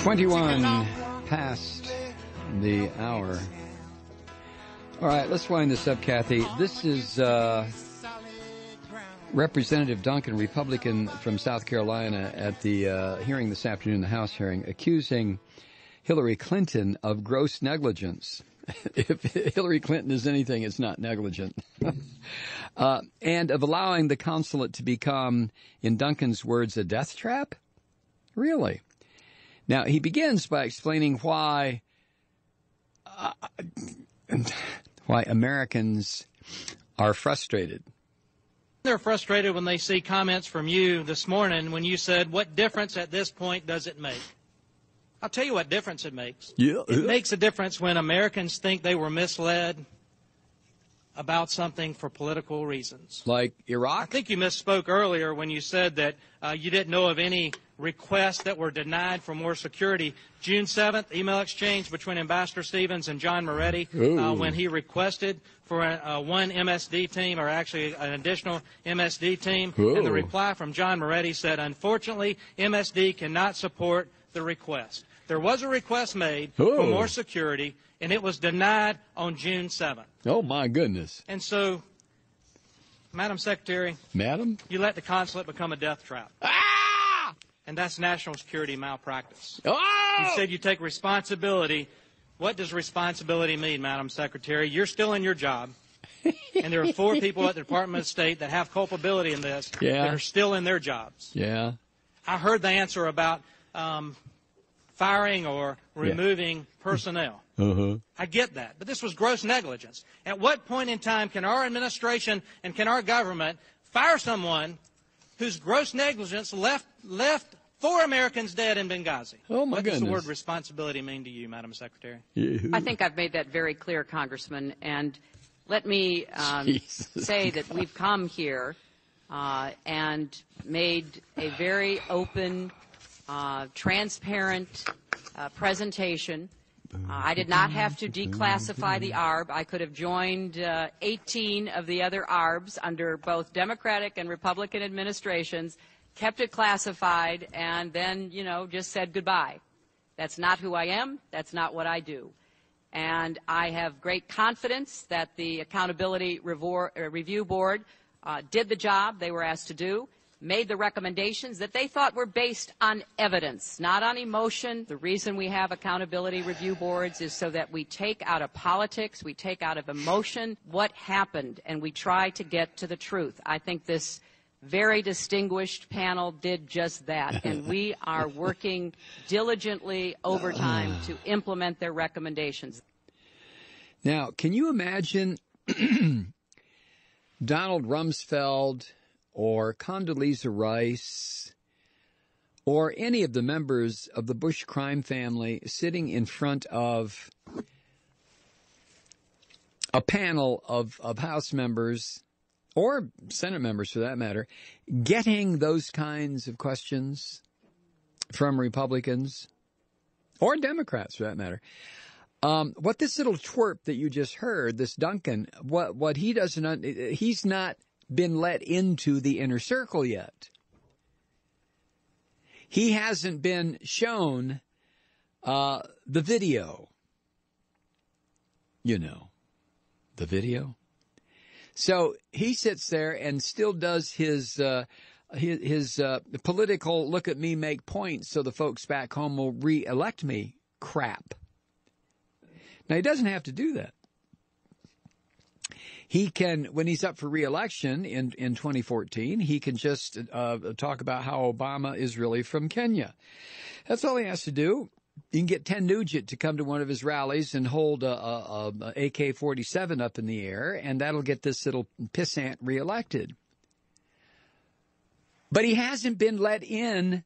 21 past the hour. All right, let's wind this up, Kathy. This is Representative Duncan, Republican from South Carolina, at the hearing this afternoon, the House hearing, accusing Hillary Clinton of gross negligence. If Hillary Clinton is anything, it's not negligent. And of allowing the consulate to become, in Duncan's words, a death trap? Really? Now, he begins by explaining why Americans are frustrated. They're frustrated when they see comments from you this morning when you said, what difference at this point does it make? I'll tell you what difference it makes. Yeah. It makes a difference when Americans think they were misled about something for political reasons. Like Iraq? I think you misspoke earlier when you said that you didn't know of any requests that were denied for more security. June 7th, email exchange between Ambassador Stevens and John Moretti when he requested for one MSD team, or actually an additional MSD team. And the reply from John Moretti said, unfortunately, MSD cannot support the request. There was a request made for more security, and it was denied on June 7th. Oh, my goodness. And so, Madam Secretary, Madam? you let the consulate become a death trap. Ah! And that's national security malpractice. Oh! You said you take responsibility. What does responsibility mean, Madam Secretary? You're still in your job. And there are 4 people at the Department of State that have culpability in this that are still in their jobs. Yeah. I heard the answer about firing or removing personnel. I get that. But this was gross negligence. At what point in time can our administration and can our government fire someone whose gross negligence left 4 Americans dead in Benghazi? Oh, my What goodness. does the word responsibility mean to you, Madam Secretary? I think I've made that very clear, Congressman. And let me say that we've come here and made a very open, transparent presentation. I did not have to declassify the ARB. I could have joined 18 of the other ARBs under both Democratic and Republican administrations, kept it classified, and then, just said goodbye. That's not who I am. That's not what I do. And I have great confidence that the Accountability Review Board did the job they were asked to do, made the recommendations that they thought were based on evidence, not on emotion. The reason we have accountability review boards is so that we take out of politics, we take out of emotion what happened, and we try to get to the truth. I think this very distinguished panel did just that, and we are working diligently overtime to implement their recommendations. Now, can you imagine Donald Rumsfeld or Condoleezza Rice or any of the members of the Bush crime family sitting in front of a panel of House members or Senate members, for that matter, getting those kinds of questions from Republicans or Democrats, for that matter? What this little twerp that you just heard, this Duncan, what he doesn't, he's not been let into the inner circle yet. He hasn't been shown the video. The video. So he sits there and still does his political look at me, make points so the folks back home will re-elect me crap. Now, he doesn't have to do that. He can, when he's up for re-election in 2014, he can just talk about how Obama is really from Kenya. That's all he has to do. You can get Ted Nugent to come to one of his rallies and hold a AK-47 up in the air, and that'll get this little pissant reelected. But he hasn't been let in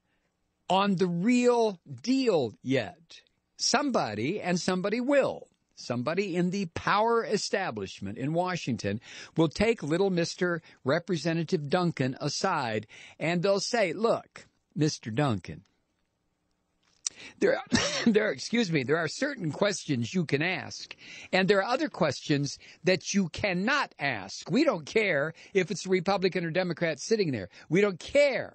on the real deal yet. Somebody, and somebody will. Somebody in the power establishment in Washington will take little Mr. Representative Duncan aside, and they'll say, look, Mr. Duncan, there are certain questions you can ask, and there are other questions that you cannot ask. We don't care if it's a Republican or Democrat sitting there. We don't care.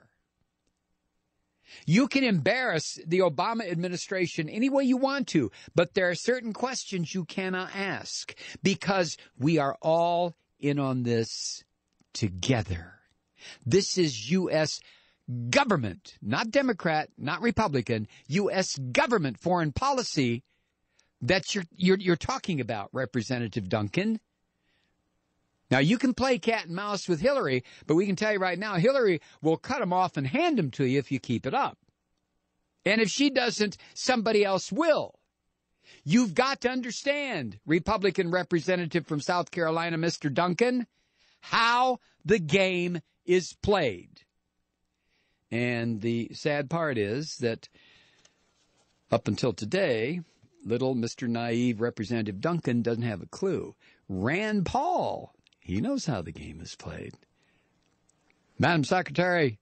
You can embarrass the Obama administration any way you want to, but there are certain questions you cannot ask because we are all in on this together. This is U.S. government, not Democrat, not Republican, U.S. government foreign policy that you're talking about, Representative Duncan. Now, you can play cat and mouse with Hillary, but we can tell you right now, Hillary will cut them off and hand them to you if you keep it up. And if she doesn't, somebody else will. You've got to understand, Republican representative from South Carolina, Mr. Duncan, how the game is played. And the sad part is that up until today, little Mr. Naive Representative Duncan doesn't have a clue. Rand Paul, he knows how the game is played. Madam Secretary,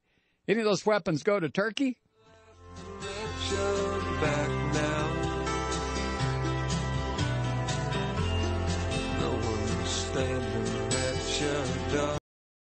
any of those weapons go to Turkey?